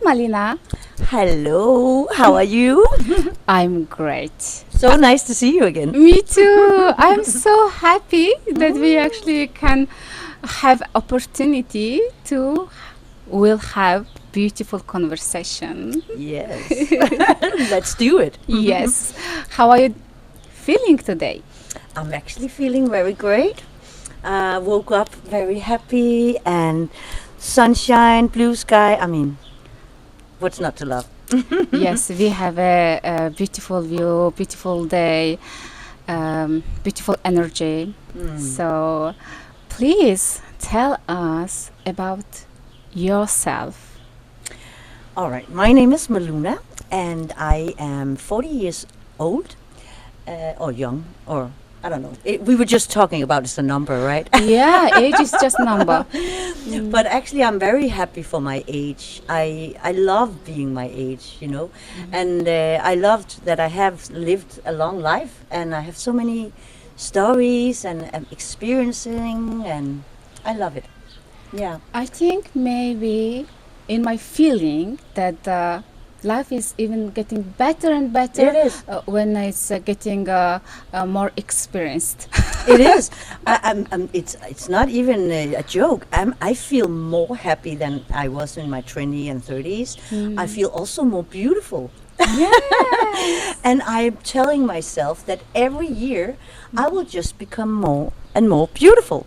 Malina. Hello, how are you? I'm great. So nice to see you again. Me too. I'm so happy that we actually can have opportunity to will have beautiful conversation. Yes. Let's do it. Yes. How are you feeling today? I'm actually feeling very great. Woke up very happy and sunshine, blue sky. I mean, what's not to love? Yes, we have a beautiful view, beautiful day, beautiful energy. So please tell us about yourself. All right, my name is Maluna and I am 40 years old or young, or I don't know. We were just talking about it's a number, right? Yeah, age is just number. But actually, I'm very happy for my age. I love being my age, you know, and I loved that I have lived a long life, and I have so many stories and experiencing, and I love it. Yeah. I think maybe in my feeling that life is even getting better and better. It is. When it's getting more experienced. It is. It's not even a joke. I feel more happy than I was in my 20s and 30s. I feel also more beautiful. Yes. And I'm telling myself that every year I will just become more and more beautiful.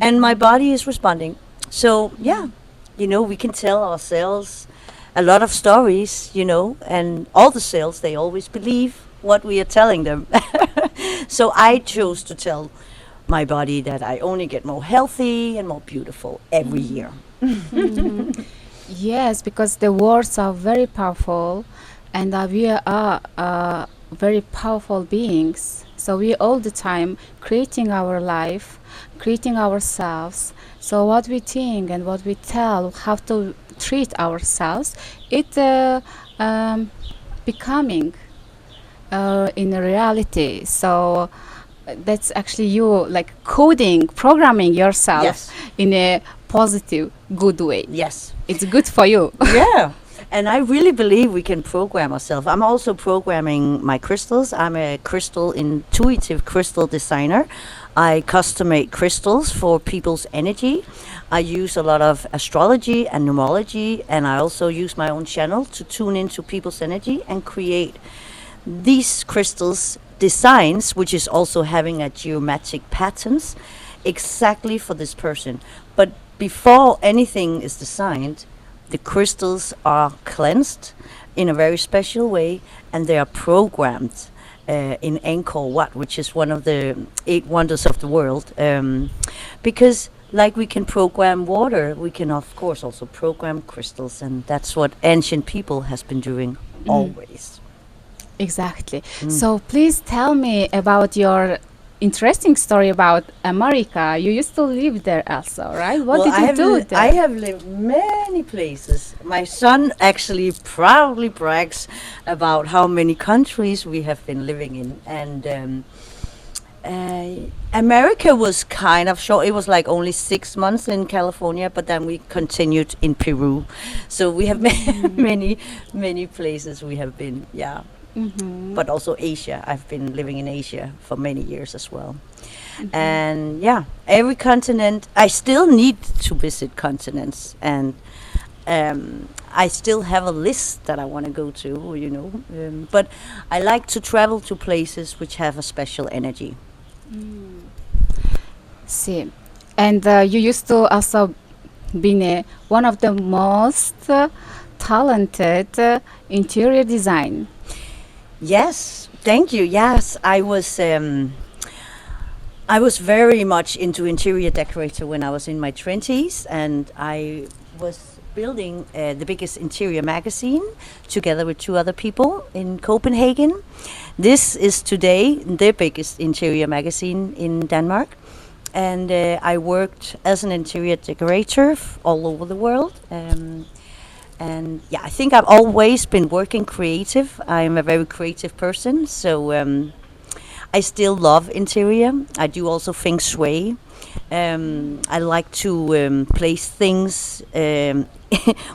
And my body is responding. So, yeah, you know, we can tell ourselves a lot of stories, you know, and all the cells, they always believe what we are telling them. So I chose to tell my body that I only get more healthy and more beautiful every year. Yes, because the words are very powerful, and we are very powerful beings. So we all the time creating our life, creating ourselves. So what we think and what we tell, how to treat ourselves, it becoming in reality. So that's actually you like coding, programming yourself Yes. in a positive, good way. Yes. It's good for you. Yeah. And I really believe we can program ourselves. I'm also programming my crystals. I'm a intuitive crystal designer. I custom make crystals for people's energy. I use a lot of astrology and numerology, and I also use my own channel to tune into people's energy and create these crystals designs, which is also having a geometric patterns exactly for this person. But before anything is designed, the crystals are cleansed in a very special way, and they are programmed in Angkor Wat, which is one of the 8 wonders of the world. Because like we can program water, we can of course also program crystals, and that's what ancient people has been doing always. Exactly. So please tell me about your interesting story about America. You used to live there also, right? What did you do there? I have lived many places. My son actually proudly brags about how many countries we have been living in, and America was kind of short. It was like only 6 months in California, but then we continued in Peru. So we have many places we have been. Yeah. But also Asia. I've been living in Asia for many years as well. And yeah, every continent, I still need to visit continents, and I still have a list that I want to go to, you know. But I like to travel to places which have a special energy. See, and you used to also be one of the most talented interior design. Yes, thank you. Yes, I was very much into interior decorator when I was in my 20s, and I was building the biggest interior magazine together with 2 other people in Copenhagen. This is today the biggest interior magazine in Denmark, and I worked as an interior decorator all over the world. And yeah, I think I've always been working creative. I'm a very creative person, so I still love interior. I do also feng shui. I like to place things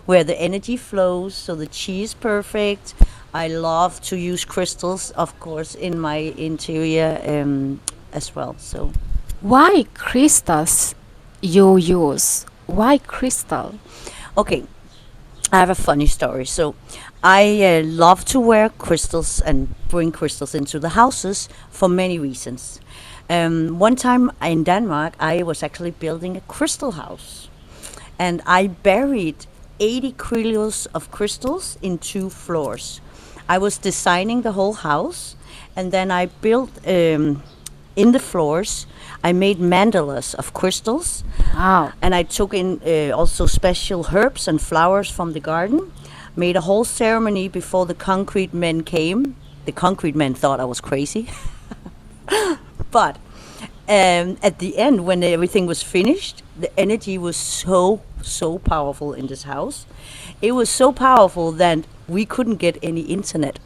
where the energy flows, so the chi is perfect. I love to use crystals, of course, in my interior as well. So, Why crystals you use? Why crystal? okay, I have a funny story. So, I love to wear crystals and bring crystals into the houses for many reasons. One time in Denmark, I was actually building a crystal house, and I buried 80 kilos of crystals in 2 floors. I was designing the whole house, and then I built in the floors. I made mandalas of crystals, Wow. and I took in also special herbs and flowers from the garden. Made a whole ceremony before the concrete men came. The concrete men thought I was crazy, but at the end, when everything was finished, the energy was so powerful in this house. It was so powerful that we couldn't get any internet.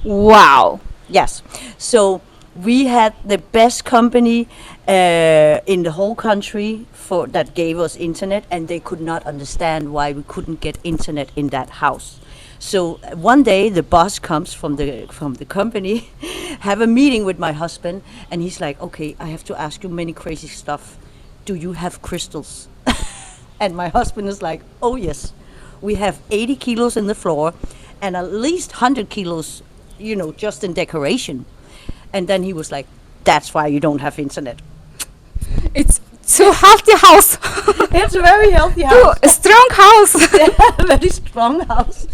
Wow. Yes. So we had the best company in the whole country for that gave us internet, and they could not understand why we couldn't get internet in that house. So one day the boss comes from the company, have a meeting with my husband, and he's like, "Okay, I have to ask you many crazy stuff. Do you have crystals?" And my husband is like, "Oh yes, we have 80 kilos in the floor, and at least 100 kilos, just in decoration." And then he was like, "That's why you don't have internet." It's too healthy house. It's a very healthy Too house. a strong house. Very strong house.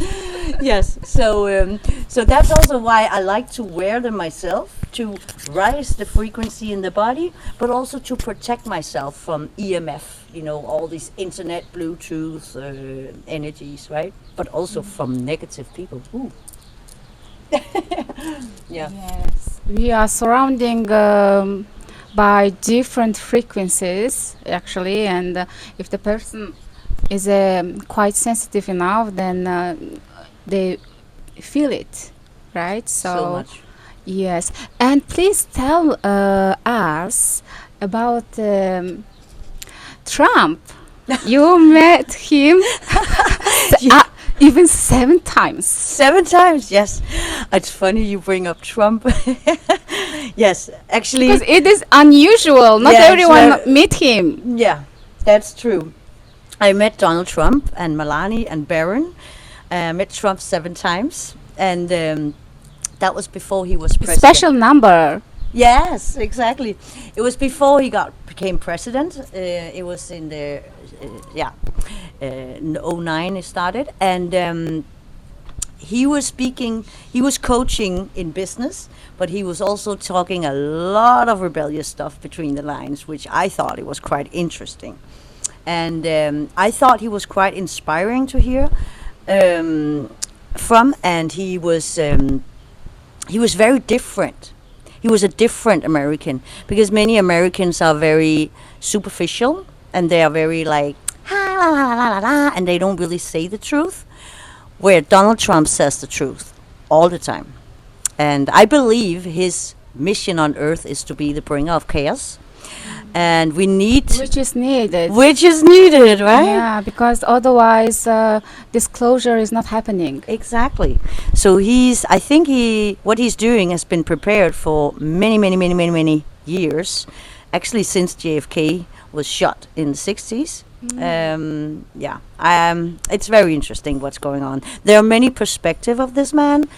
Yes. So that's also why I like to wear them myself, to rise the frequency in the body, but also to protect myself from EMF. All these internet, Bluetooth energies, right? But also from negative people. Ooh. Yeah. Yes, we are surrounding by different frequencies actually, and if the person is quite sensitive enough, then they feel it, right? So much. Yes, and please tell us about Trump. You met him Yeah. even 7 times. 7 times, yes. It's funny you bring up Trump. Yes, actually, Because it is unusual. Not Yeah, it's everyone very- meet him. yeah, that's true. I met Donald Trump and Melania and Barron. Met Trump 7 times, and that was before he was president. Special number. Yes, exactly. It was before he became president. It was in the in '09 it started, and he was speaking. He was coaching in business, but he was also talking a lot of rebellious stuff between the lines, which I thought it was quite interesting, and I thought he was quite inspiring to hear from, and he was very different. He was a different American, because many Americans are very superficial, and they are very like "Ha, la, la, la, la, la," and they don't really say the truth. Where Donald Trump says the truth all the time, and I believe his mission on Earth is to be the bringer of chaos, and we need Which is needed. which is needed, right? Yeah, because otherwise disclosure is not happening. Exactly. So I think what he's doing has been prepared for many, many, many, many, many years. Actually, since JFK was shot in the 60s. It's very interesting what's going on. There are many perspectives of this man.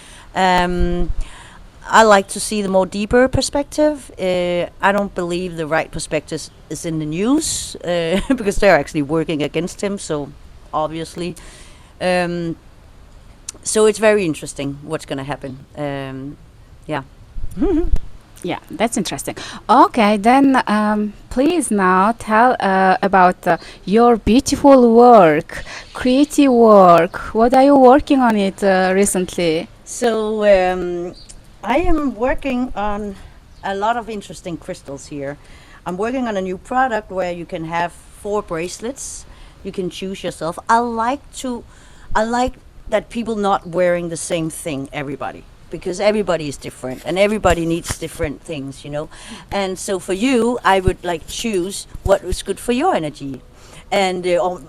I like to see the more deeper perspective. I don't believe the right perspective is in the news because they're actually working against him. So obviously, so it's very interesting what's going to happen. Yeah. Yeah, that's interesting. Okay, then please now tell about your beautiful work, creative work. What are you working on it recently? So I am working on a lot of interesting crystals here. I'm working on a new product where you can have 4 bracelets. You can choose yourself. I like that people not wearing the same thing, everybody, because everybody is different and everybody needs different things, And so for you, I would like choose what is good for your energy. and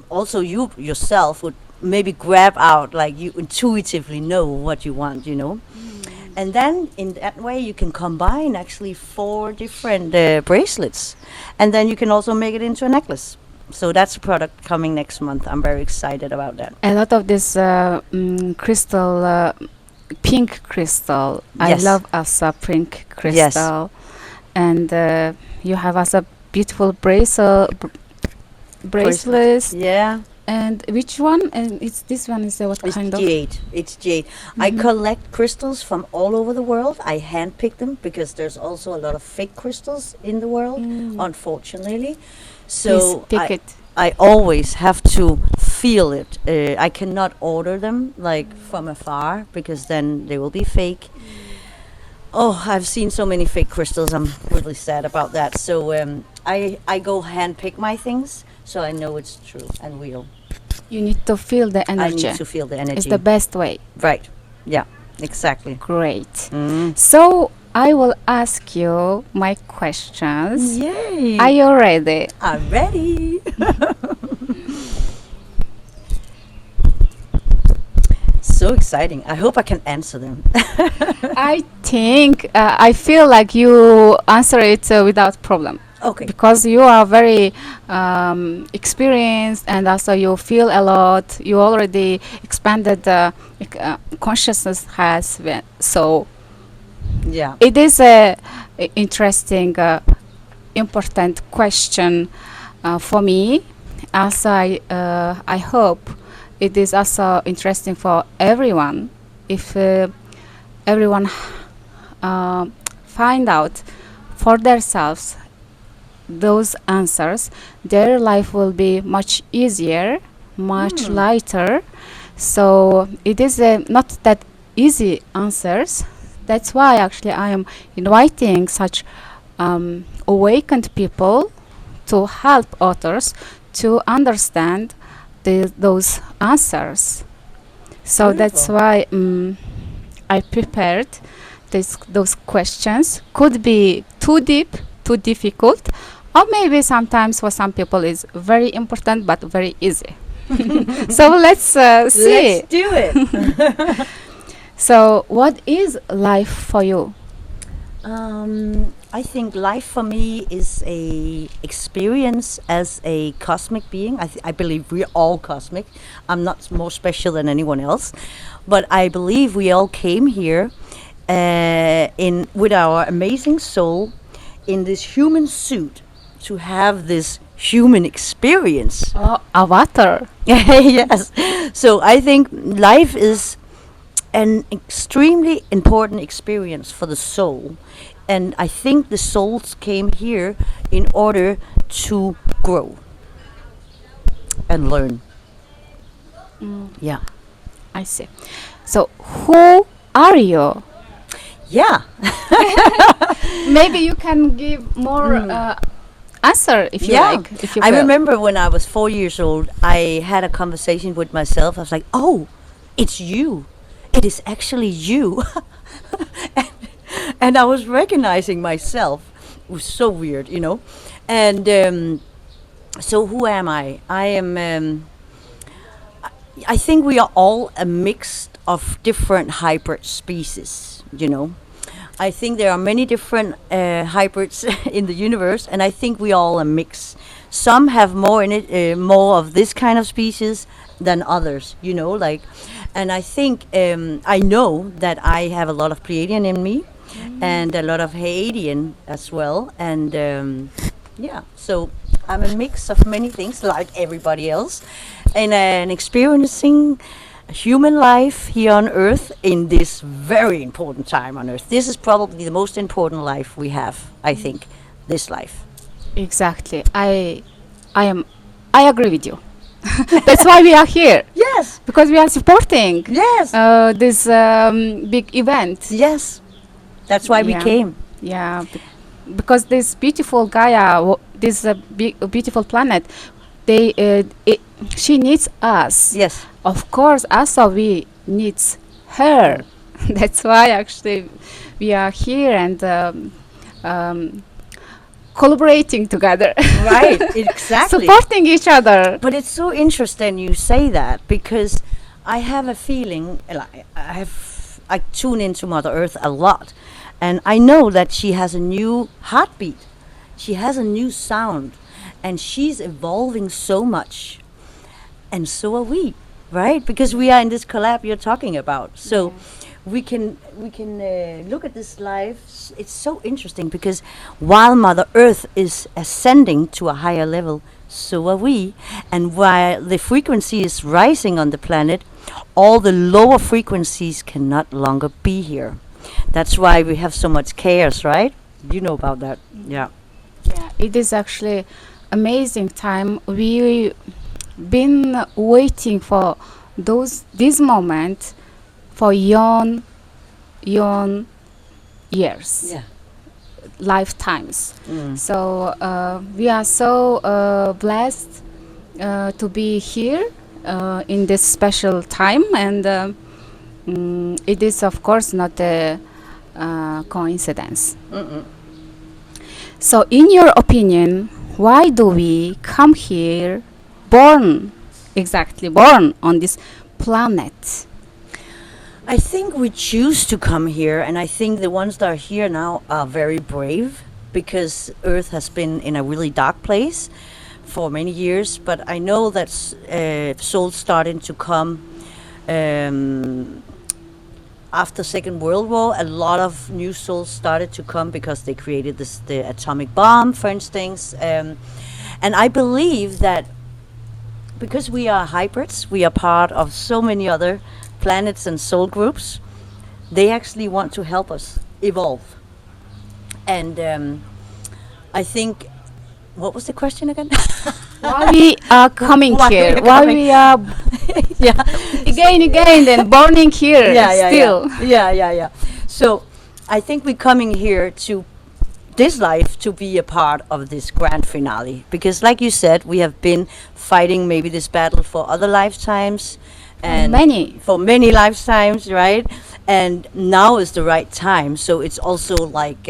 also you yourself would maybe grab out, like you intuitively know what you want, and then in that way you can combine actually 4 different bracelets, and then you can also make it into a necklace. So that's a product coming next month. I'm very excited about that. A lot of this crystal, pink crystal. I Yes. love also pink crystal, and you have also beautiful bracelets. Yeah. And which one? And it's this one is what It's kind of? jade. It's jade. I collect crystals from all over the world. I handpick them because there's also a lot of fake crystals in the world, unfortunately. So Please pick it. I always have to feel it. I cannot order them like from afar because then they will be fake. Oh, I've seen so many fake crystals. I'm really sad about that. So I go handpick my things so I know it's true and real. You need to feel the I energy. need to feel the energy. It's the best way. Right. Yeah. Exactly. Great. So I will ask you my questions. Yay! Are you ready? I'm ready. So exciting. I hope I can answer them. I think I feel like you answer it without problem. Okay. Because you are very experienced, and also you feel a lot. You already expanded consciousness has been. So Yeah. it is a interesting, important question for me. Also, I hope it is also interesting for everyone. If everyone find out for themselves those answers, their life will be much easier, much lighter. So it is not that easy answers. That's why actually I am inviting such awakened people to help others to understand those answers. So that's Beautiful. why I prepared those questions. Could be too deep, too difficult, or maybe sometimes for some people is very important but very easy. So let's see. Let's do it. So what is life for you? I think life for me is a experience as a cosmic being. I believe we're all cosmic. I'm not more special than anyone else, but I believe we all came here in with our amazing soul in this human suit to have this human experience. Oh, avatar. Yes. So I think life is an extremely important experience for the soul. And I think the souls came here in order to grow and learn. Yeah. I see. So who are you? Yeah. Maybe you can give more answer if you like. If you I feel. remember when I was 4 years old, I had a conversation with myself. I was like, oh, it's you. It is actually you. And I was recognizing myself. It was so weird, And so who am I? I am, I think we are all a mix of different hybrid species. I think there are many different hybrids in the universe, and I think we all a mix. Some have more in it, more of this kind of species than others. And I think I know that I have a lot of Pleiadian in me, and a lot of Haadian as well, and so I'm a mix of many things, like everybody else, and experiencing human life here on Earth in this very important time on Earth. This is probably the most important life we have, I think, this life. Exactly. I agree with you. That's why we are here, Yes, because we are supporting yes, this big event. yes. That's why we Yeah. came. Yeah, because this beautiful Gaia, this beautiful planet, she needs us. Yes. Of course, also we needs her. That's why actually we are here, and collaborating together, Right, exactly. supporting each other. But it's so interesting you say that, because I have a feeling, I tune into Mother Earth a lot, and I know that she has a new heartbeat. She has a new sound, and she's evolving so much, and so are we, right? Because we are in this collab you're talking about. So we can look at this life. It's so interesting because while Mother Earth is ascending to a higher level, so are we. And while the frequency is rising on the planet, all the lower frequencies can not longer be here. That's why we have so much chaos, right? You know about that. Yeah. Yeah, it is actually amazing time. We been waiting for this moment for yon years, Yeah. lifetimes. Mm. So we are so blessed to be here in this special time, and it is of course not a coincidence. Mm-mm. So in your opinion, why do we come here, born on this planet? I think we choose to come here, and I think the ones that are here now are very brave, because Earth has been in a really dark place for many years. But I know that souls starting to come after Second World War. A lot of new souls started to come because they created the atomic bomb, for instance. And I believe that because we are hybrids, we are part of so many other planets and soul groups. They actually want to help us evolve. And I think, what was the question again? Why we are coming Why we here? are Why coming. we are Yeah. again, then burning here Yeah. still? Yeah. So I think we're coming here to this life to be a part of this grand finale, because like you said, we have been fighting maybe this battle for other lifetimes, and Many. for many lifetimes, right? And now is the right time. So it's also like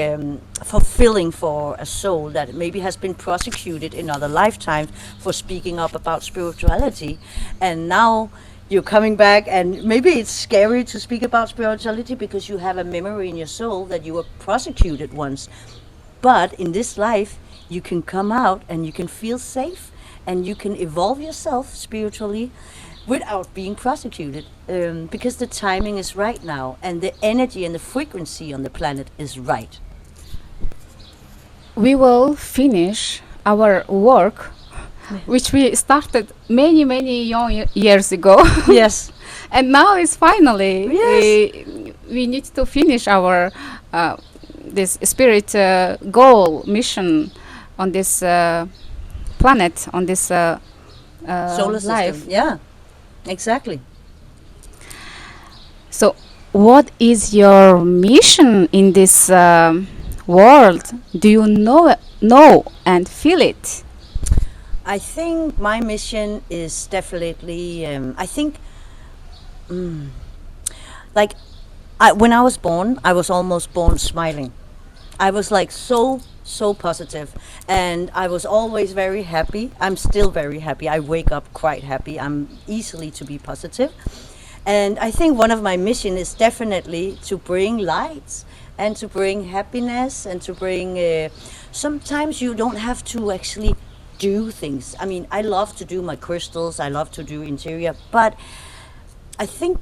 fulfilling for a soul that maybe has been prosecuted in other lifetimes for speaking up about spirituality, and now you're coming back, and maybe it's scary to speak about spirituality because you have a memory in your soul that you were prosecuted once. But in this life, you can come out and you can feel safe, and you can evolve yourself spiritually without being prosecuted, because the timing is right now, and the energy and the frequency on the planet is right. We will finish our work, which we started many young years ago. Yes. And now it's finally Yes. we need to finish our this spirit goal mission on this planet, on this Solar life. system. Yeah. Exactly. So what is your mission in this world? Do you know and feel it? I think my mission is definitely. I think, like, when I was born, I was almost born smiling. I was like so positive, and I was always very happy. I'm still very happy. I wake up quite happy. I'm easily to be positive. And I think one of my mission is definitely to bring lights and to bring happiness and to bring. Sometimes you don't have to actually do things. I mean, I love to do my crystals. I love to do interior, but I think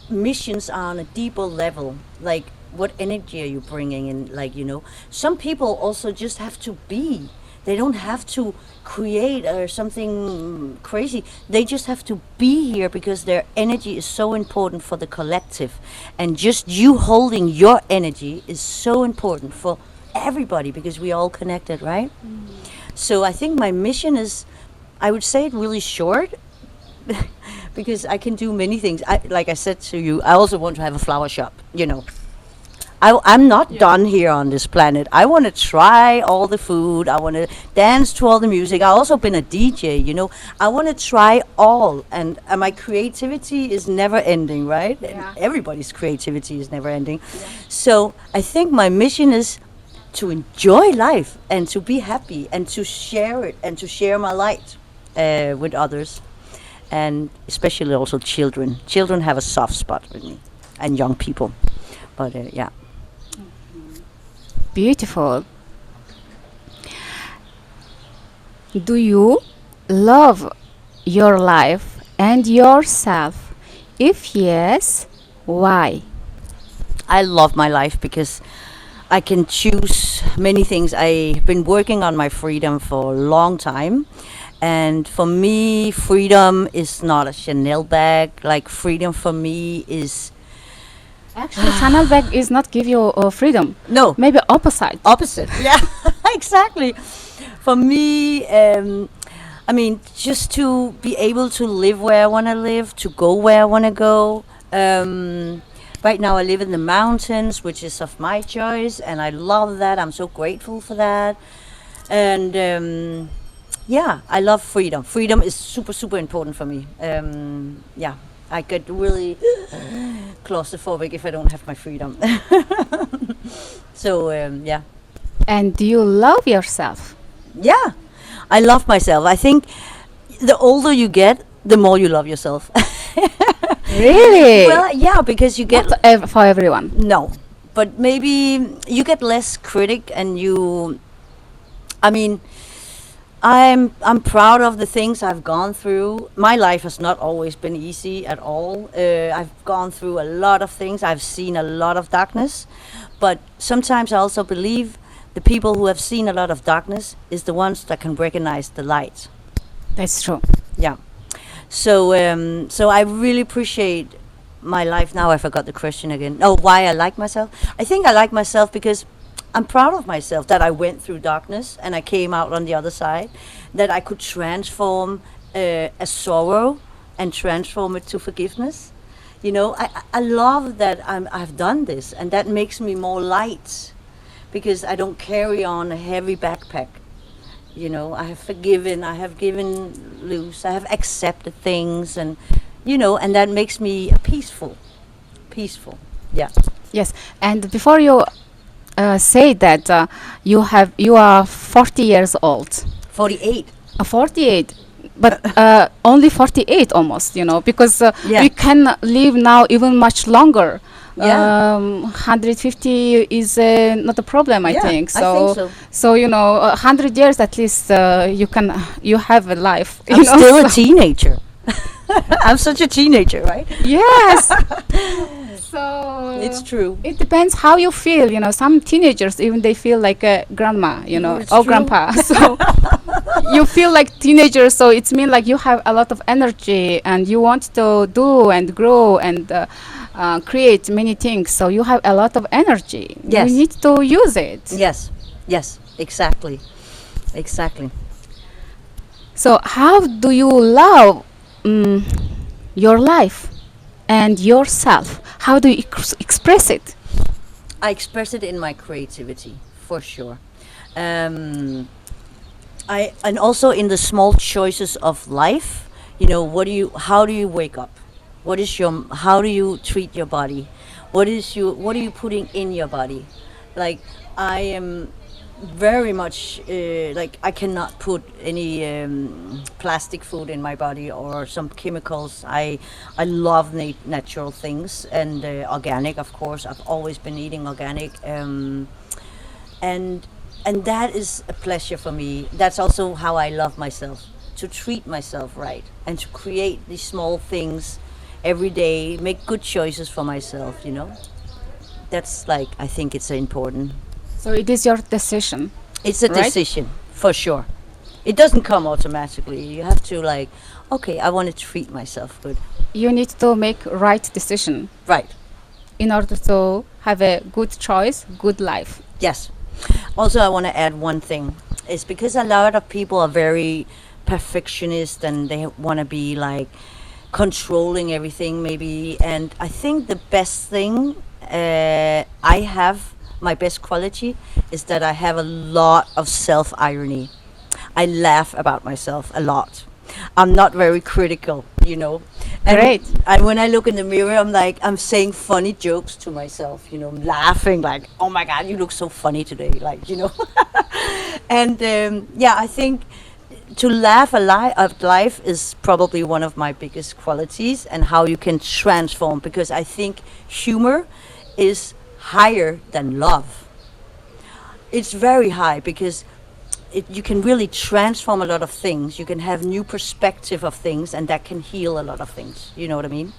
missions are on a deeper level. Like, what energy are you bringing in? Like, some people also just have to be. They don't have to create or something crazy. They just have to be here because their energy is so important for the collective. And just you holding your energy is so important for everybody because we're all connected, right? So I think my mission is, I would say it really short, because I can do many things. Like I said to you, I also want to have a flower shop. I'm not done here on this planet. I want to try all the food. I want to dance to all the music. I've also been a DJ. I want to try all. And my creativity is never ending, right? Yeah. And everybody's creativity is never ending. So I think my mission is to enjoy life and to be happy and to share it and to share my light with others, and especially also children. Children have a soft spot with me, and young people. But yeah. Beautiful. Do you love your life and yourself? If yes, why? I love my life because I can choose many things. I've been working on my freedom for a long time. And for me, freedom is not a Chanel bag. Like, freedom for me is Actually, Channel bag is not give you freedom. no, Maybe opposite. opposite. Yeah, exactly. For me, I mean, just to be able to live where I want to live, to go where I want to go. Right now, I live in the mountains, which is of my choice, and I love that. I'm so grateful for that. And yeah, I love freedom. Freedom is super, super important for me. Yeah, I get really claustrophobic if I don't have my freedom. So yeah. And do you love yourself? Yeah, I love myself. I think the older you get, the more you love yourself. Really? Well, yeah, because you get Not for everyone. no, but maybe you get less critic, and you. I mean, I'm proud of the things I've gone through. My life has not always been easy at all. I've gone through a lot of things. I've seen a lot of darkness, but sometimes I also believe the people who have seen a lot of darkness is the ones that can recognize the light. That's true. Yeah. So so I really appreciate my life now. I forgot the question again. Oh, why I like myself? I think I like myself because I'm proud of myself that I went through darkness and I came out on the other side. That I could transform a sorrow and transform it to forgiveness. You know, I love that I've done this, and that makes me more light because I don't carry on a heavy backpack. You know, I have forgiven, I have given loose, I have accepted things, and you know, and that makes me peaceful. Yeah. Yes. And before you say that you are 40 years old. 48. 48, but only 48 almost, because Yeah. we can live now even much longer. Yeah. 150 is not a problem, I Yeah, think. I think so. So 100 years at least you have a life. I'm still a teenager. I'm such a teenager, right? Yes. So It's true. it depends how you feel. Some teenagers even they feel like a grandma, It's or true. grandpa. So you feel like teenagers. So it's mean like you have a lot of energy and you want to do and grow and create many things. So you have a lot of energy. Yes. You need to use it. Yes. Yes. Exactly. Exactly. So how do you love your life and yourself? How do you express it? I express it in my creativity, for sure. I and also in the small choices of life. You know, how do you wake up? How do you treat your body? What are you putting in your body? Like, I am very much like, I cannot put any plastic food in my body or some chemicals. I love natural things and organic, of course. I've always been eating organic, and that is a pleasure for me. That's also how I love myself, to treat myself right and to create these small things every day, make good choices for myself. That's, like, I think it's important. So it is your decision. It's a Right? decision, for sure. It doesn't come automatically. You have to, like, okay, I want to treat myself good. You need to make right decision Right. in order to have a good choice, good life. Yes. Also, I want to add one thing. It's because a lot of people are very perfectionist and they want to be, like, controlling everything, maybe. And I think the best thing I have, my best quality, is that I have a lot of self-irony. I laugh about myself a lot. I'm not very critical, you know. Great. And when I look in the mirror, I'm like, I'm saying funny jokes to myself, you know, I'm laughing like, oh my God, you look so funny today, like, you know. And yeah, I think to laugh at life is probably one of my biggest qualities, and how you can transform, because I think humor is higher than love. It's very high because you can really transform a lot of things. You can have new perspective of things, and that can heal a lot of things. You know what I mean?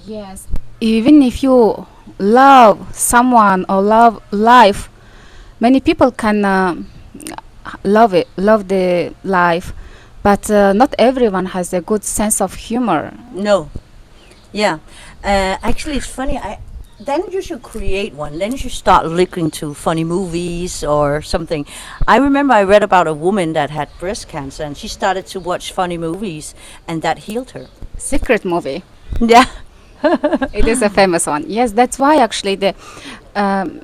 Yes. Even if you love someone or love life, many people can love it, love the life, but not everyone has a good sense of humor. No. Yeah. Actually, it's funny. Then you should create one. Then you should start looking to funny movies or something. I remember I read about a woman that had breast cancer, and she started to watch funny movies, and that healed her. Secret movie. Yeah. It is a famous one. Yes, that's why actually the um,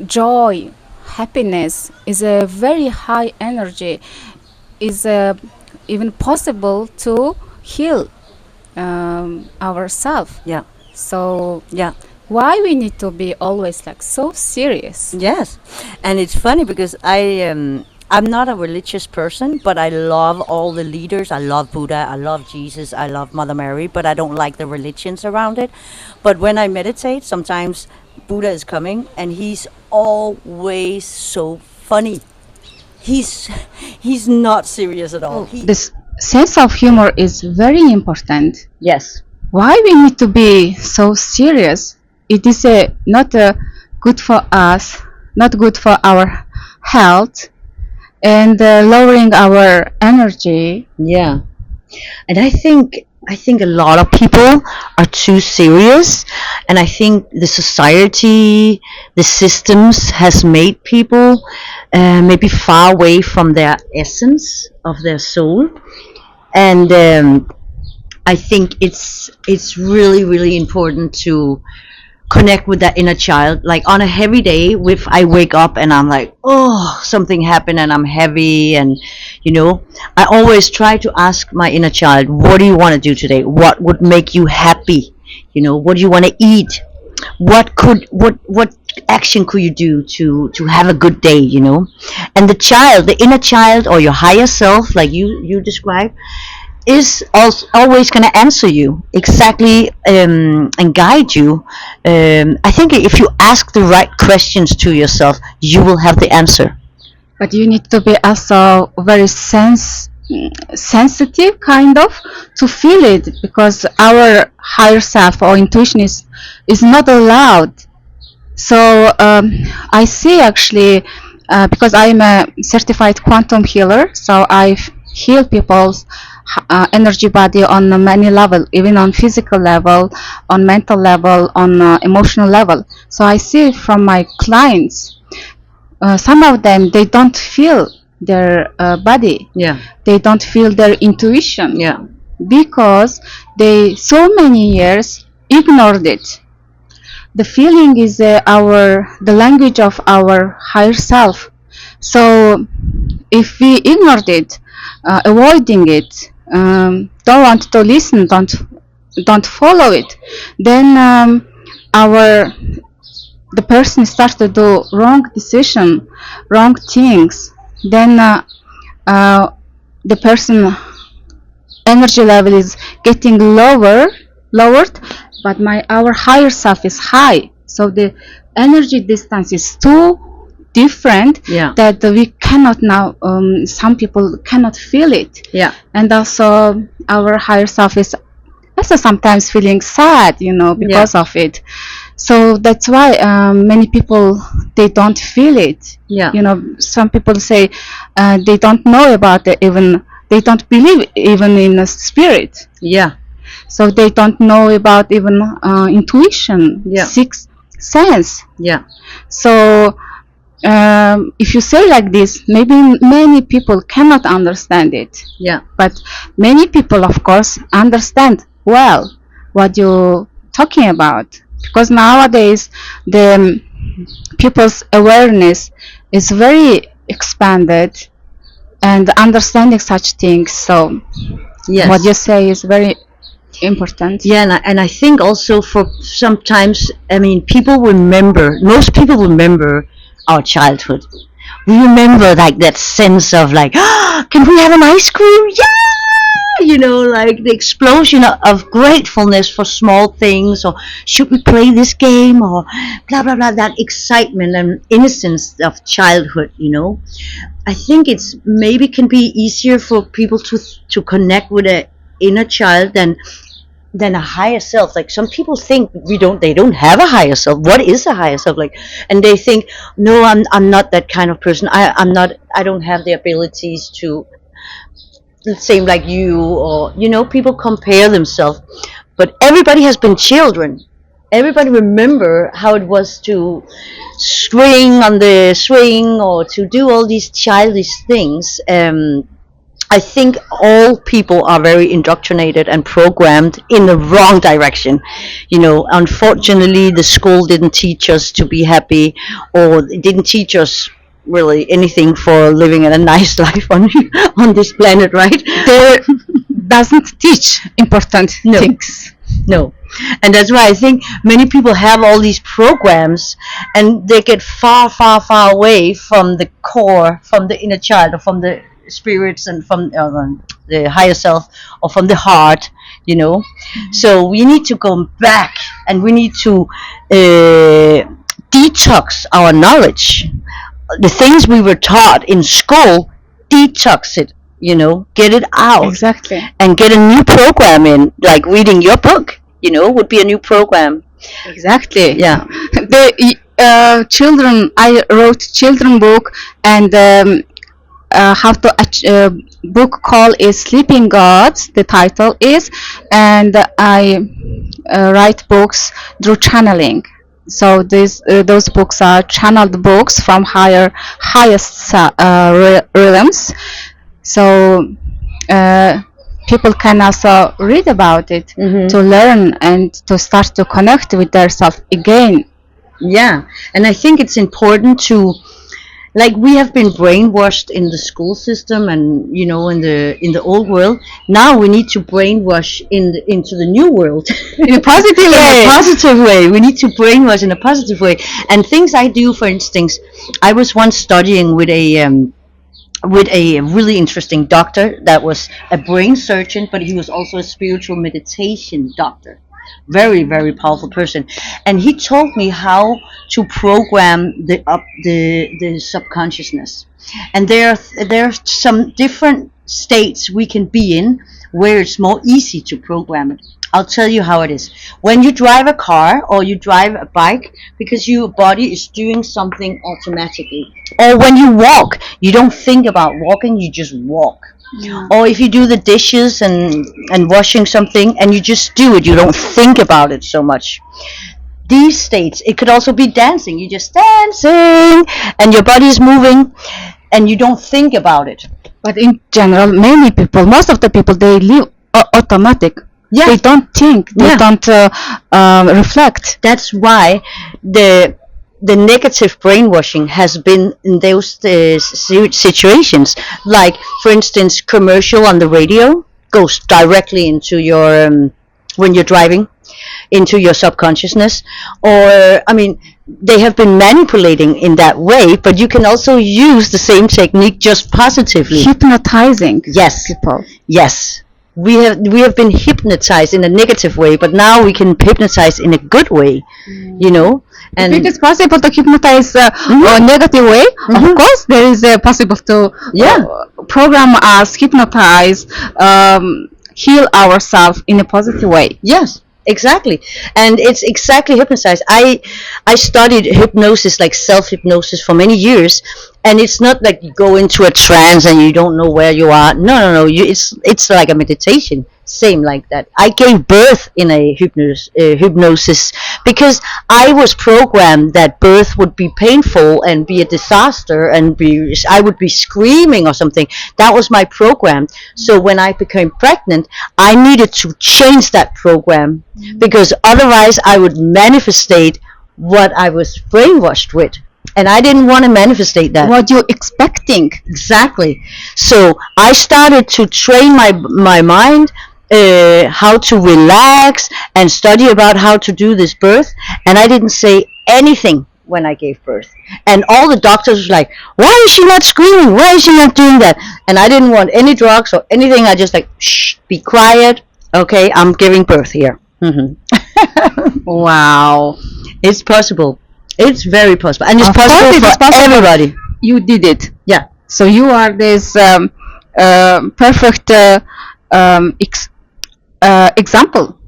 joy, happiness is a very high energy. Is even possible to heal ourselves. Yeah. So Yeah. why we need to be always like so serious? Yes, and it's funny because I'm not a religious person, but I love all the leaders. I love Buddha, I love Jesus, I love Mother Mary, but I don't like the religions around it. But when I meditate, sometimes Buddha is coming, and he's always so funny. He's he's not serious at all. This sense of humor is very important. Yes. Why we need to be so serious? It is not good for us, not good for our health, and lowering our energy. Yeah. And I think a lot of people are too serious, and I think the society, the systems has made people maybe far away from their essence of their soul. And I think it's really really important to connect with that inner child. Like on a heavy day, if I wake up and I'm like, oh, something happened and I'm heavy, and I always try to ask my inner child, what do you want to do today? What would make you happy? What do you want to eat? What action could you do to have a good day? And the inner child, or your higher self, like you described, is always going to answer you exactly, and guide you. I think if you ask the right questions to yourself, you will have the answer. But you need to be also very sensitive, kind of, to feel it, because our higher self or intuition is not allowed. So I see actually, because I'm a certified quantum healer, so I heal people's energy body on many level, even on physical level, on mental level, on emotional level. So I see from my clients, some of them, they don't feel their body. Yeah. They don't feel their intuition. Yeah. Because they so many years ignored it. The feeling is the language of our higher self. So if we ignored it, avoiding it, don't want to listen, don't follow it, then the person starts to do wrong decision, wrong things. Then the person energy level is getting lowered, but our higher self is high. So the energy distance is too different, Yeah. that we cannot now. Some people cannot feel it. Yeah. And also our higher self is also sometimes feeling sad, because of it. So that's why many people, they don't feel it. Yeah. Some people say they don't know about it, even they don't believe even in a spirit. Yeah. So they don't know about even intuition, Yeah. sixth sense. Yeah. So if you say like this, maybe many people cannot understand it. Yeah. But many people, of course, understand well what you're talking about, because nowadays the people's awareness is very expanded, and understanding such things. So Yes. what you say is very important. Yeah, and I think also for sometimes, I mean, most people remember our childhood. We remember like that sense of like, can we have an ice cream? Yeah! Like the explosion of gratefulness for small things, or should we play this game, or blah, blah, blah, that excitement and innocence of childhood. I think it's maybe can be easier for people to connect with a inner child than a higher self. Like some people think they don't have a higher self. What is a higher self? Like, and they think, no, I'm not that kind of person. I don't have the abilities to, let's say, like you, or people compare themselves. But everybody has been children. Everybody remember how it was to swing on the swing, or to do all these childish things. I think all people are very indoctrinated and programmed in the wrong direction. Unfortunately, the school didn't teach us to be happy, or it didn't teach us really anything for living a nice life on this planet, right? They doesn't teach important things. No. And that's why I think many people have all these programs, and they get far, far, far away from the core, from the inner child, or from the spirits, and from the higher self, or from the heart. So we need to go back, and we need to detox our knowledge. The things we were taught in school, detox it, get it out. Exactly. And get a new program in, like reading your book, would be a new program. Exactly. Yeah. The children, I wrote children book, and how to book call is Sleeping Gods, the title is, and I write books through channeling. So those books are channeled books from highest realms. So people can also read about it to learn and to start to connect with their self again. Yeah, and I think it's important to, like, we have been brainwashed in the school system, and in the old world. Now we need to brainwash into the new world In a positive way. In a positive way. We need to brainwash in a positive way. And things I do, for instance, I was once studying with a really interesting doctor that was a brain surgeon, but he was also a spiritual meditation doctor. Very, very powerful person. And he told me how to program the subconsciousness. And there are some different states we can be in where it's more easy to program it. I'll tell you how it is. When you drive a car or you drive a bike, because your body is doing something automatically. Or when you walk, you don't think about walking, you just walk. Yeah. Or if you do the dishes and washing something, and you just do it, you don't think about it so much. These states, it could also be dancing. You're just dancing, and your body is moving, and you don't think about it. But in general, most of the people, they live automatic. Yeah. They don't think. They don't reflect. That's why the negative brainwashing has been in those situations. Like, for instance, commercial on the radio goes directly into your when you're driving, into your subconsciousness. Or, I mean, they have been manipulating in that way, but you can also use the same technique just positively. Hypnotizing. Yes. People. Yes. We have been hypnotized in a negative way, but now we can hypnotize in a good way, And if it is possible to hypnotize in a negative way, of course there is possible to program us, hypnotize, heal ourselves in a positive way. Yes. Exactly. And it's exactly hypnotized. I studied hypnosis, like self-hypnosis, for many years, and it's not like you go into a trance and you don't know where you are. No. It's like a meditation. Same like that. I gave birth in a hypnosis because I was programmed that birth would be painful and be a disaster, and I would be screaming or something. That was my program. So when I became pregnant, I needed to change that program, because otherwise I would manifestate what I was brainwashed with. And I didn't want to manifestate that. What you expecting? Exactly. So I started to train my mind how to relax and study about how to do this birth. And I didn't say anything when I gave birth. And all the doctors were like, "Why is she not screaming? Why is she not doing that?" And I didn't want any drugs or anything. I just like, shh, be quiet. Okay, I'm giving birth here. Wow. It's possible. It's very possible, and it's Of course possible it is for possible. everybody. You did it. Yeah. So you are this perfect example.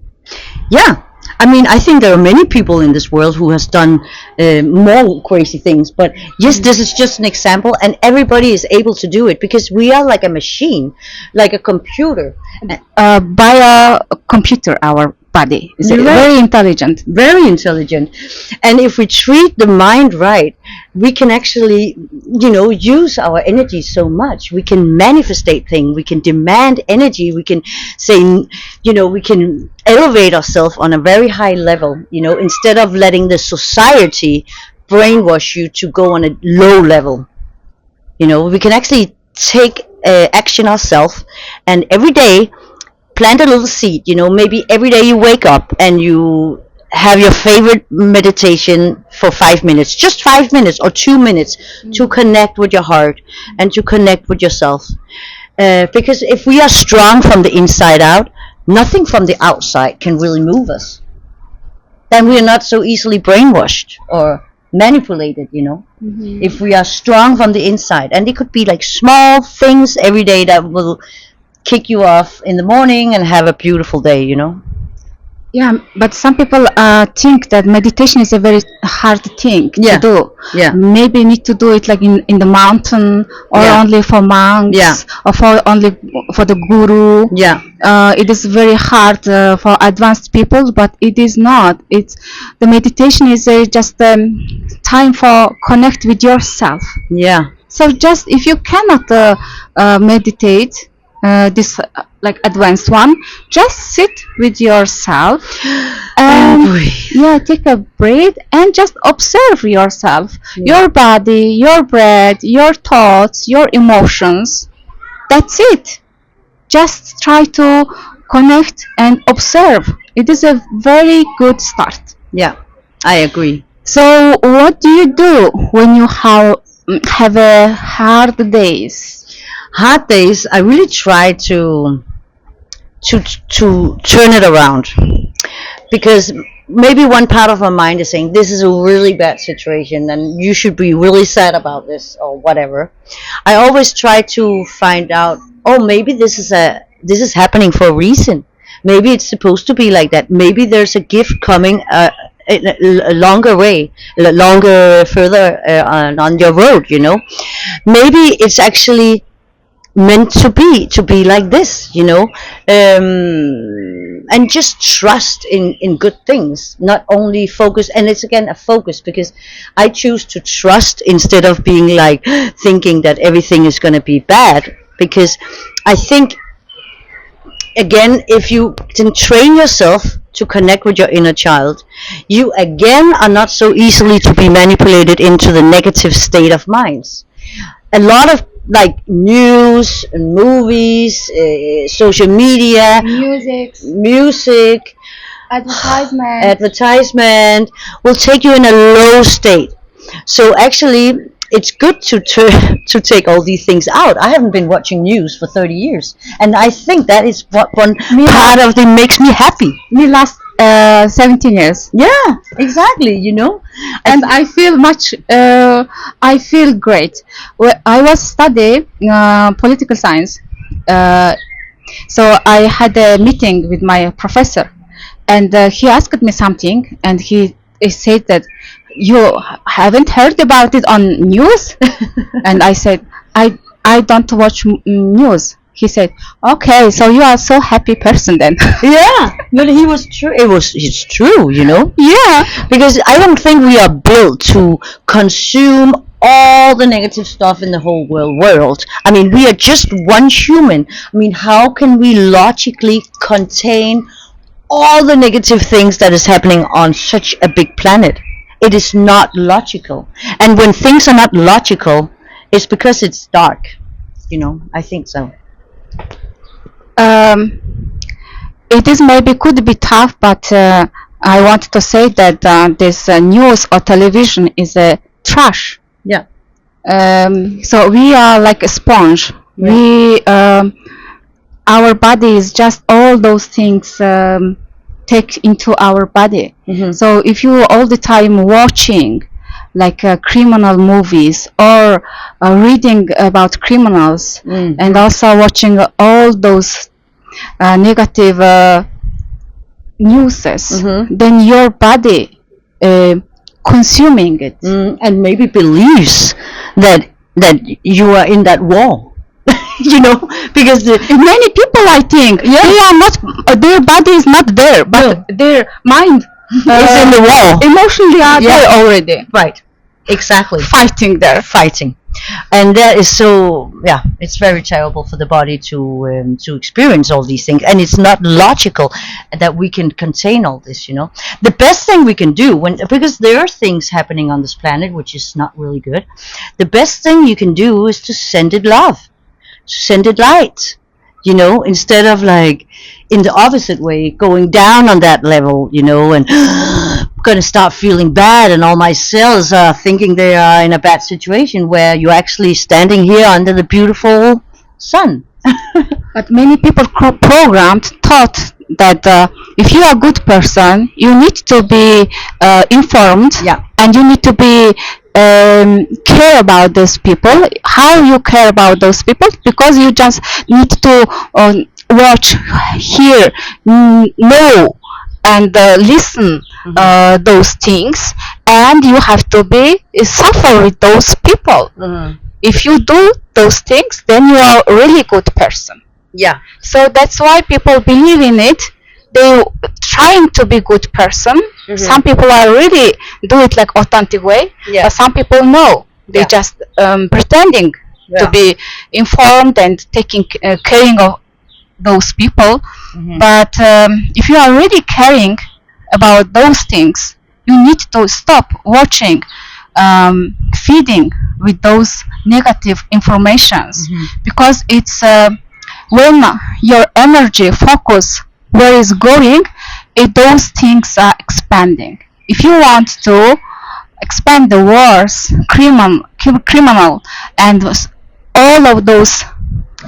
Yeah, I mean, I think there are many people in this world who has done more crazy things, but yes, this is just an example, and everybody is able to do it because we are like a machine, like a computer. By a computer, our body is You're right. very intelligent. Very intelligent, and if we treat the mind right, we can actually, use our energy so much. We can manifestate things. We can demand energy. We can say, we can elevate ourselves on a very high level. Instead of letting the society brainwash you to go on a low level. We can actually take action ourselves, and every day plant a little seed. Maybe every day you wake up and you have your favorite meditation for 5 minutes, just 5 minutes or 2 minutes to connect with your heart and to connect with yourself. Because if we are strong from the inside out, nothing from the outside can really move us. Then we are not so easily brainwashed or manipulated. If we are strong from the inside, and it could be like small things every day that will kick you off in the morning and have a beautiful day. Yeah, but some people think that meditation is a very hard thing Yeah. to do. Yeah. Maybe you need to do it like in the mountain, or Yeah. only for monks, Yeah. or for only for the guru. Yeah. It is very hard for advanced people, but it is not. It's the meditation is just time for connect with yourself. Yeah. So just if you cannot meditate, this like advanced one, just sit with yourself and breathe. take a breath and just observe yourself, your body, your breath, your thoughts, your emotions. That's it. Just try to connect and observe. It is a very good start. Yeah, I agree. So what do you do when you have a hard days? Hard days, I really try to turn it around, because maybe one part of my mind is saying this is a really bad situation and you should be really sad about this or whatever. I always try to find out, oh, maybe this is happening for a reason. Maybe it's supposed to be like that. Maybe there's a gift coming in a longer way, further on your road. Maybe it's actually meant to be like this, and just trust in good things, not only focus. And it's again a focus, because I choose to trust instead of being like thinking that everything is going to be bad, because I think, again, if you can train yourself to connect with your inner child, you again are not so easily to be manipulated into the negative state of minds. A lot of like news, movies, social media, music, advertisement will take you in a low state. So actually, it's good to take all these things out. I haven't been watching news for 30 years, and I think that is what one part of it makes me happy. Me last 17 years. Yeah, exactly. And I feel I feel great. I was studying political science, so I had a meeting with my professor, and he asked me something, and he said that you haven't heard about it on news. And I said, I don't watch news. He said, okay, so you are so happy person then. Yeah, but he was true. It's true, Yeah, because I don't think we are built to consume all the negative stuff in the whole world. I mean, we are just one human. I mean, how can we logically contain all the negative things that is happening on such a big planet? it is not logical. And when things are not logical, it's because it's dark. I think so. Um, it is maybe could be tough, but I want to say that this news or television is trash. Yeah. So we are like a sponge. Yeah. We our body is just all those things take into our body. So if you all the time watching like criminal movies or reading about criminals and also watching all those negative newses, then your body consuming it. And maybe believes that you are in that wall. Because Many people, I think, they are not, their body is not there, but their mind is in the wall. emotionally are there already, Right. Exactly. fighting there. Fighting. And that is so, it's very terrible for the body to experience all these things, and it's not logical that we can contain all this. The best thing we can do, because there are things happening on this planet which is not really good, the best thing you can do is to send it love, send it light, instead of like in the opposite way, going down on that level, and going to start feeling bad, and all my cells are thinking they are in a bad situation, where you're actually standing here under the beautiful sun. But many people programmed thought that if you are a good person, you need to be informed, and you need to be care about those people. How you care about those people? Because you just need to watch, hear, know, and listen those things, and you have to be suffer with those people. If you do those things, then you are a really good person. Yeah. So that's why people believe in it. They trying to be good person. Some people are really do it like authentic way, but some people no. They just pretending to be informed and taking caring of those people. But if you are really caring about those things, you need to stop watching, feeding with those negative informations, because it's when your energy focus where is going, those things are expanding. If you want to expand the wars, criminal, and all of those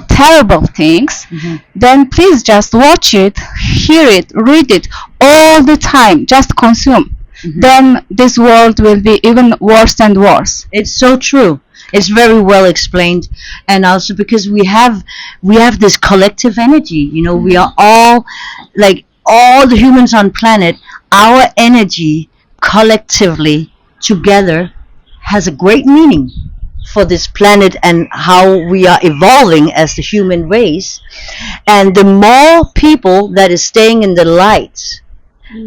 terrible things, then please just watch it, hear it, read it all the time. Just consume. Then this world will be even worse and worse. It's so true. It's very well explained, and also because we have this collective energy. We are all, like all the humans on planet. Our energy collectively together has a great meaning for this planet and how we are evolving as the human race. And the more people that is staying in the light,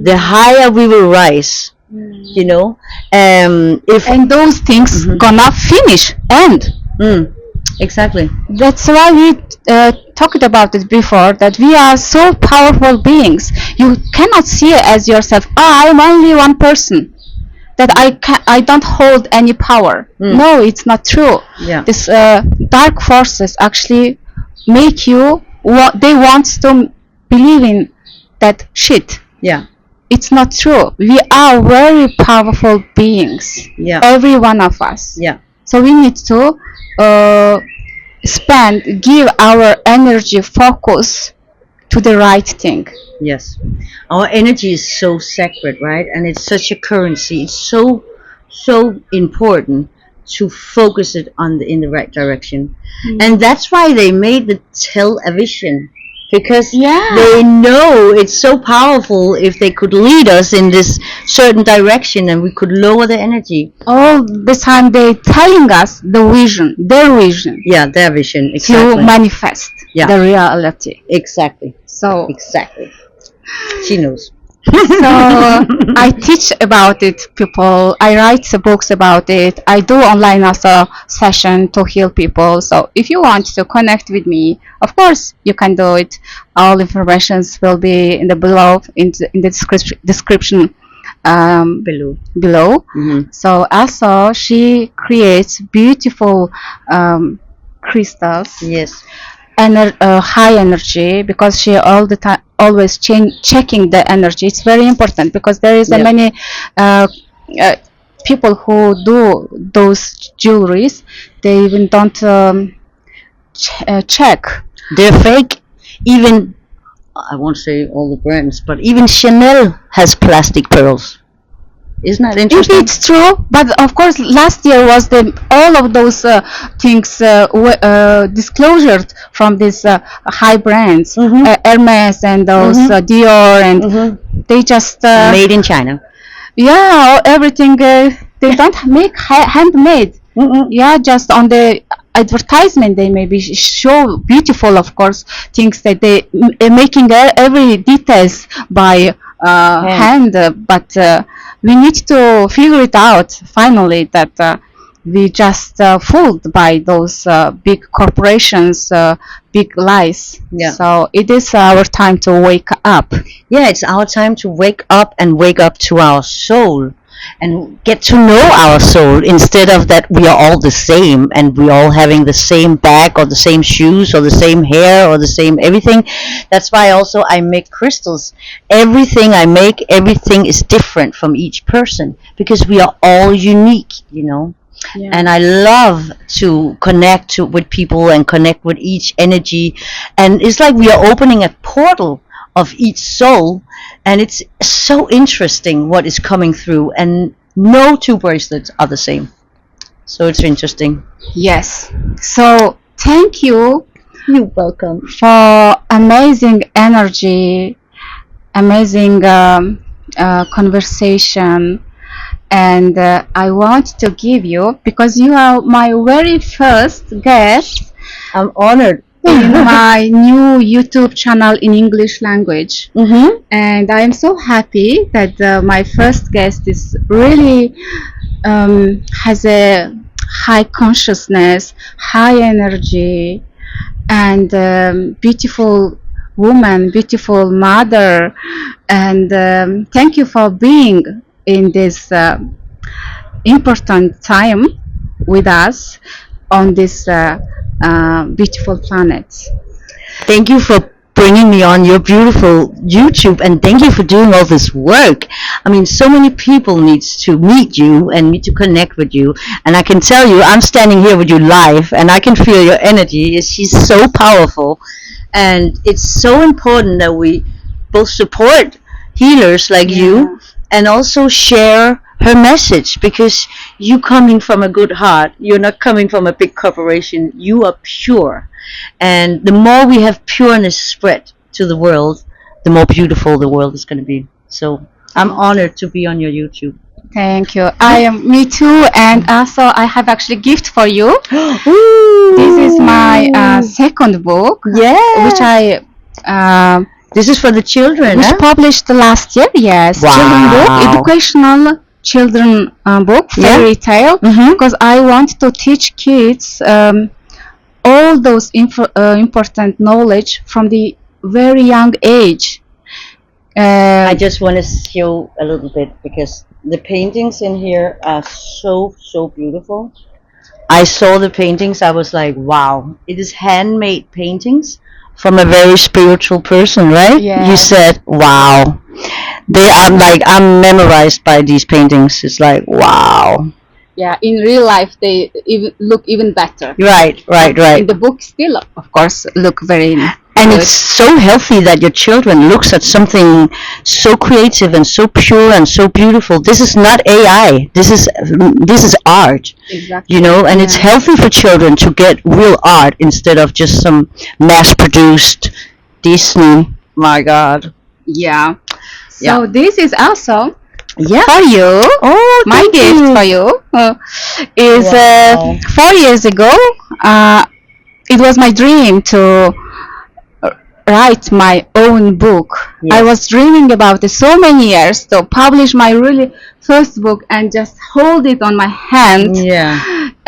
the higher we will rise. And those things gonna finish, end. Exactly. That's why we talked about it before, that we are so powerful beings. You cannot see it as yourself. I'm only one person, that I don't hold any power. No, it's not true. This dark forces actually make you they want to believe in that shit. It's not true. We are very powerful beings. Every one of us. So we need to give our energy focus to the right thing. Yes. Our energy is so sacred, right? And it's such a currency. It's so important to focus it in the right direction. And that's why they made the television, because they know it's so powerful if they could lead us in this certain direction, and we could lower the energy. All the time they telling us their vision. Their vision, exactly. To manifest the reality. Exactly. So exactly. She knows. So I teach about it, people. I write books about it. I do online also session to heal people. So if you want to connect with me, of course you can do it. All informations will be in the below in the description below. Mhm. So also she creates beautiful crystals, Yes. high energy, because she all the time always checking the energy. It's very important because there is a Yep. many uh, people who do those jewelries. They even don't check. They're fake. Even I won't say all the brands, but even Chanel has plastic pearls. Isn't that If interesting? it's true, but of course, last year was the all of those things disclosed from these high brands, Mhm. Hermes and those Mhm. Dior, and Mhm. they just Made in China. yeah, everything they don't make handmade. Mm-mm. Yeah, just on the advertisement they maybe show beautiful, of course, things that they making every details by hand, but we need to figure it out finally that we just fooled by those big corporations, big lies. Yeah. So it is our time to wake up. Yeah, it's our time to wake up and wake up to our soul and get to know our soul instead of that we are all the same and we all having the same bag or the same shoes or the same hair or the same everything. That's why also I make crystals. Everything I make, everything is different from each person because we are all unique, you know. Yeah. And I love to connect with people and connect with each energy, and it's like we are opening a portal of each soul, and it's so interesting what is coming through, and no two bracelets are the same, so it's interesting. Yes. So thank you You're welcome. for amazing energy, amazing conversation, and I want to give you, because you are my very first guest I'm honored. in my new YouTube channel in English language, Mm-hmm. and I am so happy that my first guest is really has a high consciousness, high energy, and beautiful woman, beautiful mother, and thank you for being in this important time with us on this beautiful planet. Thank you for bringing me on your beautiful YouTube, and thank you for doing all this work. I mean, so many people needs to meet you and need to connect with you, and I can tell you, I'm standing here with you live, and I can feel your energy. She's so powerful, and it's so important that we both support healers like you and also share her message, because you coming from a good heart, you're not coming from a big corporation, you are pure, and the more we have pureness spread to the world, the more beautiful the world is going to be. So I'm honored to be on your YouTube. Thank you. I am. Me too. And also, I have actually gift for you. Ooh. This is my second book, Yeah. which I This is for the children, which huh? published last year. Yes, Wow. children book, educational children book, fairy tale. Mhm. Because I want to teach kids all those important knowledge from the very young age. I just want to show a little bit because the paintings in here are so beautiful. I saw the paintings, I was like, wow, it is handmade paintings from a very spiritual person, right? Yeah. You said, wow. They are like, I'm memorized by these paintings. It's like, wow. Yeah, in real life they look even better. Right. In the book, still, of course, look very. And good. it's so healthy that your children looks at something so creative and so pure and so beautiful. This is not AI. This is art. Exactly. You know, and it's healthy for children to get real art instead of just some mass-produced Disney. My God. Yeah. So Yeah. this is also Yeah. for you. Oh, My thank gift you. for you is Wow. 4 years ago. It was my dream to write my own book. Yes. I was dreaming about it so many years to publish my really first book and just hold it on my hand. Yeah.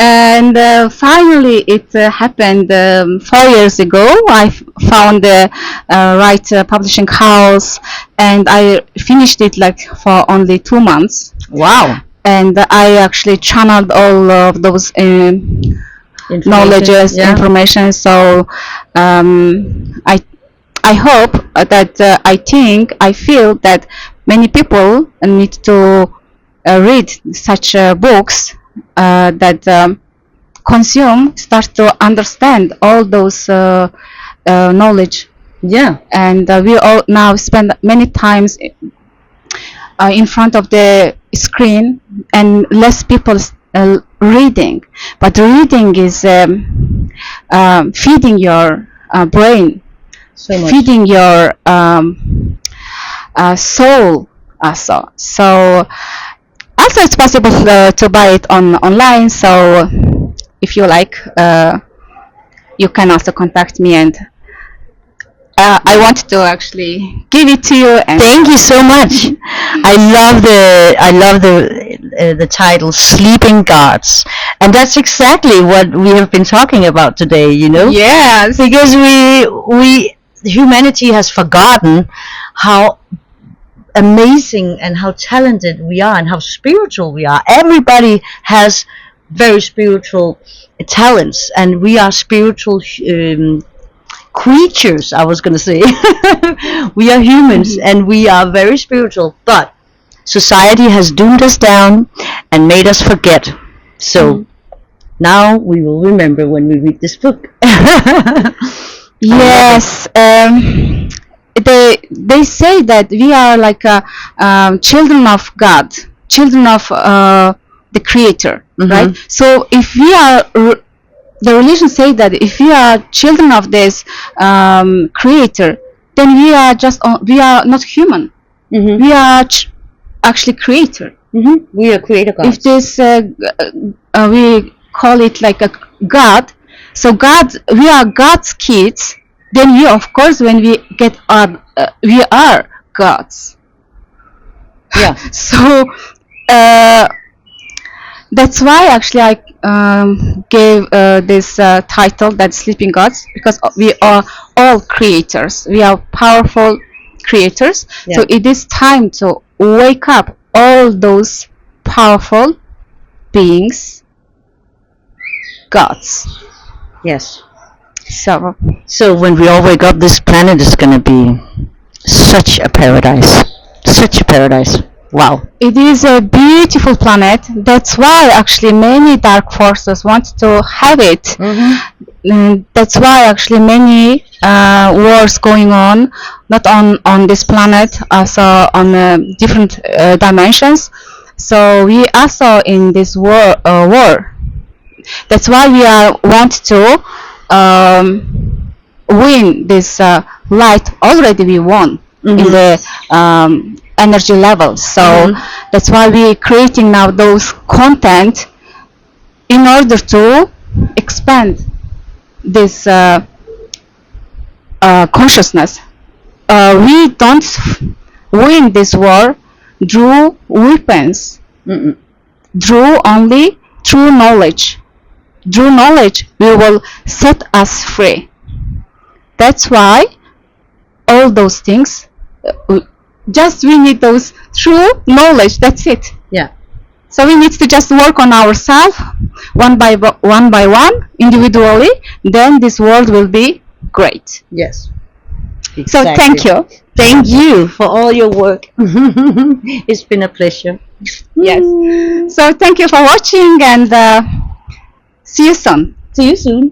And finally, it happened 4 years ago. I found the right publishing house, and I finished it like for only 2 months. Wow. And I actually channeled all of those knowledges, Yeah. information. So I hope that I feel that many people need to read such books that consume, start to understand all those knowledge. Yeah. And we all now spend many times in front of the screen, and less people reading. But reading is feeding your brain, So much. feeding your soul also. So also it's possible to buy it online. So if you like, you can also contact me, and I want to actually give it to you. And Thank you so much. I love the title Sleeping Gods, and that's exactly what we have been talking about today. You know, yes, because we humanity has forgotten how amazing and how talented we are and how spiritual we are. Everybody has very spiritual talents, and we are spiritual creatures. I was going to say we are humans and we are very spiritual, but society has doomed us down and made us forget. So now we will remember when we read this book. yes. They say that we are like children of God, children of the Creator, right? So if we are the religion say that if we are children of this Creator, then we are not human. We are actually Creator. We are creator gods. If this we call it like a God, so God, we are God's kids. Then we, of course, when we get we are gods. Yeah. So that's why actually I gave this title, that Sleeping Gods, because we are all creators. We are powerful creators. Yeah. So it is time to wake up all those powerful beings, gods. Yes. So when we all wake up, this planet is going to be such a paradise. Such a paradise. Wow. It is a beautiful planet. That's why actually many dark forces want to have it. That's why actually many wars going on, not on this planet, also on different dimensions. So we also in this war. That's why we want to win this light. Already we won in the energy level. So that's why we're creating now those content in order to expand this consciousness. We don't win this war through weapons, through only through knowledge. Through knowledge, we will set us free. That's why all those things, just we need those true knowledge. That's it. Yeah. So we need to just work on ourselves one by one, individually. Then this world will be great. Yes. Exactly. So thank you. Thank you for all your work. It's been a pleasure. Yes. So thank you for watching, and see you soon. See you soon.